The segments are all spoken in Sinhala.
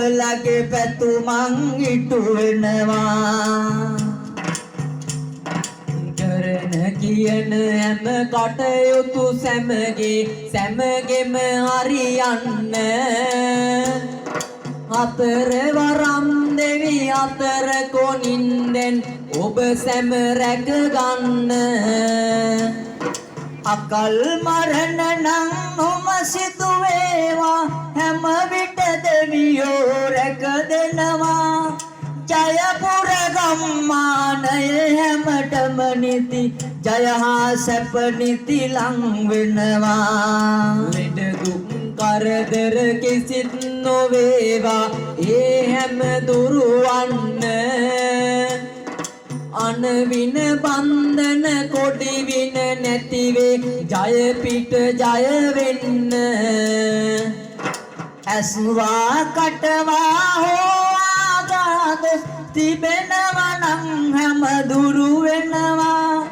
නුඹලගේ පැතුමන් ඉටු වෙනවා කරන කියන හැම කටයුතු සැමගෙම හරියන්න අතර වරම් දෙවි අතර කොනින්දෙන් ඔබ සැම රැක ගන්න අකල් මරණ නම් නොම සිදු වේවා හැම විට දෙවියෝ රැක දෙනවා ජයපුර ගම්මානය හැමතෙම නිති ජය හා සැප නිති ලං වෙනවා ලෙඩ දුක් කරදර කිසිත් නොවේවා ඒ හැම දුරවන්න අනවින බන්ධන කොඩි වින නැතිවේ ජය පිට ජය වෙන්න ඇස්වා කටවා හෝ ආගාදොස් තිබෙනවා නම් හැම දුරු වෙනවා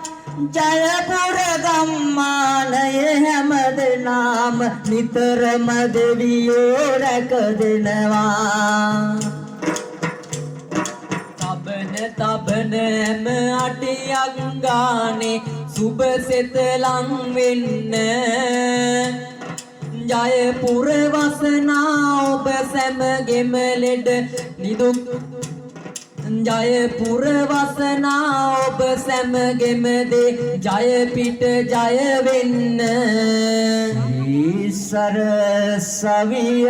ජයපුර ගම්මානය හැම දෙනාම නිතරම දෙවියෝ රැක දෙනවා තබන හැම අටියක් ගානේ සුබ සෙත ලං වෙන්න ජයපුර වසනා ඔබ සැමගෙම ලෙඩ නිදුක් ජයපුර වසනා ඔබ සැමගෙම දේ ජය පිට ජය වෙන්න ඊසර සවිය